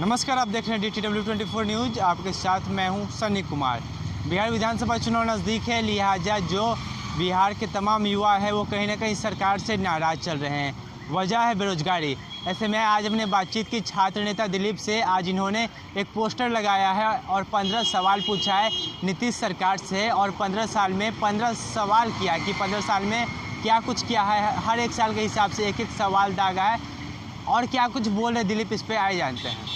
नमस्कार, आप देख रहे हैं DTW24 न्यूज़। आपके साथ मैं हूं सनी कुमार। बिहार विधानसभा चुनाव नज़दीक है, लिहाजा जो बिहार के तमाम युवा है वो कहीं ना कहीं सरकार से नाराज़ चल रहे हैं। वजह है बेरोजगारी। ऐसे में आज हमने बातचीत की छात्र नेता दिलीप से। आज इन्होंने एक पोस्टर लगाया है और 15 सवाल पूछा है नीतीश सरकार से, और 15 साल में 15 सवाल किया कि 15 साल में क्या कुछ किया है। हर एक साल के हिसाब से एक एक सवाल दागा है और क्या कुछ बोल रहे दिलीप, इस पर आए जानते हैं।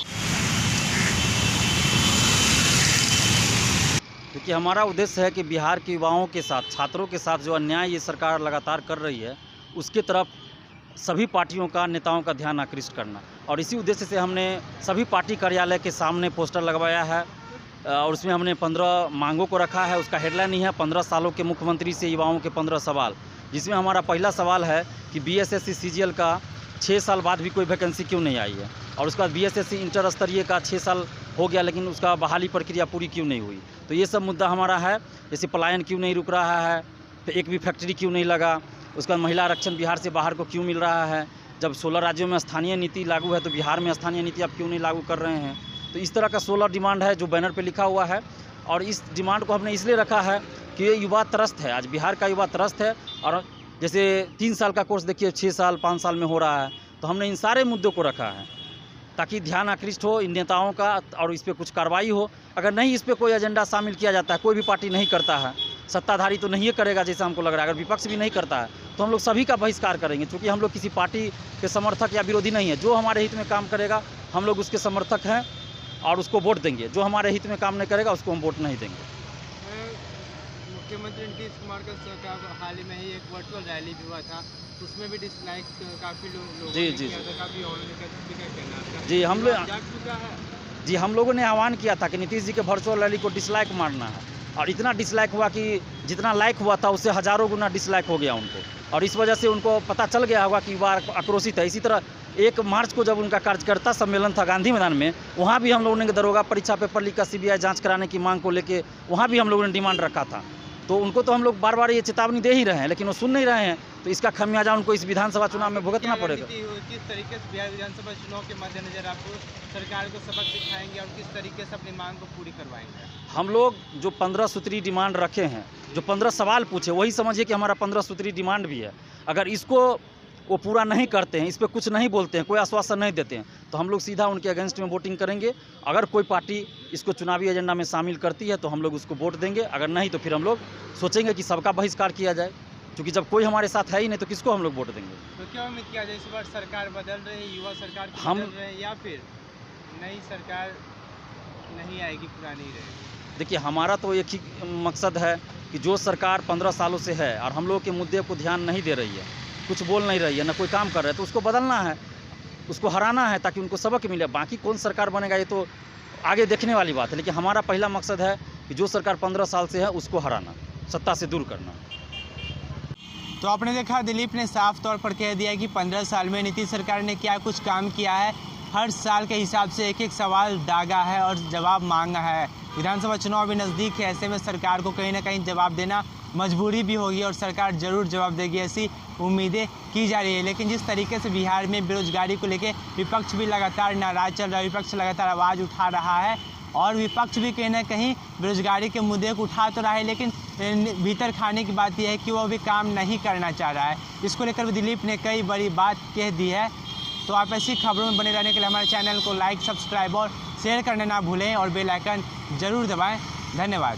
देखिए, हमारा उद्देश्य है कि बिहार के युवाओं के साथ, छात्रों के साथ जो अन्याय ये सरकार लगातार कर रही है उसके तरफ सभी पार्टियों का, नेताओं का ध्यान आकृष्ट करना। और इसी उद्देश्य से हमने सभी पार्टी कार्यालय के सामने पोस्टर लगवाया है और उसमें हमने 15 मांगों को रखा है। उसका हेडलाइन ही है 15 सालों के मुख्यमंत्री से युवाओं के 15 सवाल, जिसमें हमारा पहला सवाल है कि BSSC CGL का 6 साल बाद भी कोई वैकेंसी क्यों नहीं आई है, और उसके बाद BSSC इंटर स्तरीय का 6 साल हो गया लेकिन उसका बहाली प्रक्रिया पूरी क्यों नहीं हुई। तो ये सब मुद्दा हमारा है। जैसे पलायन क्यों नहीं रुक रहा है, तो एक भी फैक्ट्री क्यों नहीं लगा, उसके बाद महिला आरक्षण बिहार से बाहर को क्यों मिल रहा है, जब 16 राज्यों में स्थानीय नीति लागू है तो बिहार में स्थानीय नीति आप क्यों नहीं लागू कर रहे हैं। तो इस तरह का 16 डिमांड है जो बैनर पर लिखा हुआ है। और इस डिमांड को हमने इसलिए रखा है कि ये युवा त्रस्त है, आज बिहार का युवा त्रस्त है। और जैसे 3 साल का कोर्स देखिए 6 साल 5 साल में हो रहा है, तो हमने इन सारे मुद्दों को रखा है ताकि ध्यान आकृष्ट हो इन नेताओं का और इस पर कुछ कार्रवाई हो। अगर नहीं इस पर कोई एजेंडा शामिल किया जाता है, कोई भी पार्टी नहीं करता है, सत्ताधारी तो नहीं करेगा जैसा हमको लग रहा है, अगर विपक्ष भी नहीं करता है तो हम लोग सभी का बहिष्कार करेंगे। क्योंकि हम लोग किसी पार्टी के समर्थक या विरोधी नहीं है। जो हमारे हित में काम करेगा हम लोग उसके समर्थक हैं और उसको वोट देंगे। जो हमारे हित में काम नहीं करेगा उसको हम वोट नहीं देंगे। मुख्यमंत्री नीतीश कुमार का हाल ही में ही एक वर्चुअल रैली भी हुआ था, उसमें भी डिसलाइक काफ़ी लोगों ने किया था, काफ़ी जी हम लोगों ने आह्वान किया था कि नीतीश जी के वर्चुअल रैली को डिसलाइक मारना है। और इतना डिसलाइक हुआ कि जितना लाइक हुआ था उससे हज़ारों गुना डिसलाइक हो गया उनको, और इस वजह से उनको पता चल गया होगा कि युवा आक्रोशित है। इसी तरह 1 मार्च को जब उनका कार्यकर्ता सम्मेलन था गांधी मैदान में, वहाँ भी हम लोगों ने दरोगा परीक्षा पेपर लीक का CBI जांच कराने की मांग को लेके वहाँ भी हम लोगों ने डिमांड रखा था। तो उनको तो हम लोग बार बार ये चेतावनी दे ही रहे हैं लेकिन वो सुन नहीं रहे हैं। तो इसका खमियाजा उनको इस विधानसभा चुनाव में भुगतना पड़ेगा। किस तरीके से बिहार विधानसभा चुनाव के मद्देनजर आप सरकार को सबक सिखाएंगे और किस तरीके से अपनी मांग को पूरी करवाएंगे? हम लोग जो 15 सूत्री डिमांड रखे हैं, जो 15 सवाल पूछे, वही समझिए कि हमारा 15 सूत्री डिमांड भी है। अगर इसको वो पूरा नहीं करते हैं, इस पर कुछ नहीं बोलते हैं, कोई आश्वासन नहीं देते हैं, तो हम लोग सीधा उनके अगेंस्ट में वोटिंग करेंगे। अगर कोई पार्टी इसको चुनावी एजेंडा में शामिल करती है तो हम लोग उसको वोट देंगे, अगर नहीं तो फिर हम लोग सोचेंगे कि सबका बहिष्कार किया जाए। क्योंकि जब कोई हमारे साथ है ही नहीं तो किसको हम लोग वोट देंगे। तो क्या उम्मीद किया जाए, इस बार सरकार बदल रही है, युवा सरकार बदल रहे हैं, या फिर नई सरकार नहीं आएगी, पुरानी रहेगी? देखिए, हमारा तो एक ही मकसद है कि जो सरकार 15 सालों से है और हम लोग के मुद्दे को ध्यान नहीं दे रही है, कुछ बोल नहीं रही है, ना कोई काम कर रहा है, तो उसको बदलना है, उसको हराना है ताकि उनको सबक मिले। बाकी कौन सरकार बनेगा ये तो आगे देखने वाली बात है, लेकिन हमारा पहला मकसद है कि जो सरकार 15 साल से है उसको हराना, सत्ता से दूर करना। तो आपने देखा, दिलीप ने साफ तौर पर कह दिया कि 15 साल में नीतीश सरकार ने क्या कुछ काम किया है। हर साल के हिसाब से एक एक सवाल दागा है और जवाब मांगा है। विधानसभा चुनाव भी नज़दीक है, ऐसे में सरकार को कहीं ना कहीं जवाब देना मजबूरी भी होगी और सरकार ज़रूर जवाब देगी, ऐसी उम्मीदें की जा रही है। लेकिन जिस तरीके से बिहार में बेरोजगारी को लेकर विपक्ष भी लगातार नाराज़ चल रहा है, विपक्ष लगातार आवाज़ उठा रहा है और विपक्ष भी कहीं ना कहीं बेरोजगारी के मुद्दे को उठा तो रहा है, लेकिन भीतर खाने की बात यह है कि वो भी काम नहीं करना चाह रहा है। इसको लेकर भी दिलीप ने कई बड़ी बात कह दी है। तो आप ऐसी खबरों में बने रहने के लिए हमारे चैनल को लाइक, सब्सक्राइब और शेयर करना ना भूलें और बेल आइकन ज़रूर दबाएं। धन्यवाद।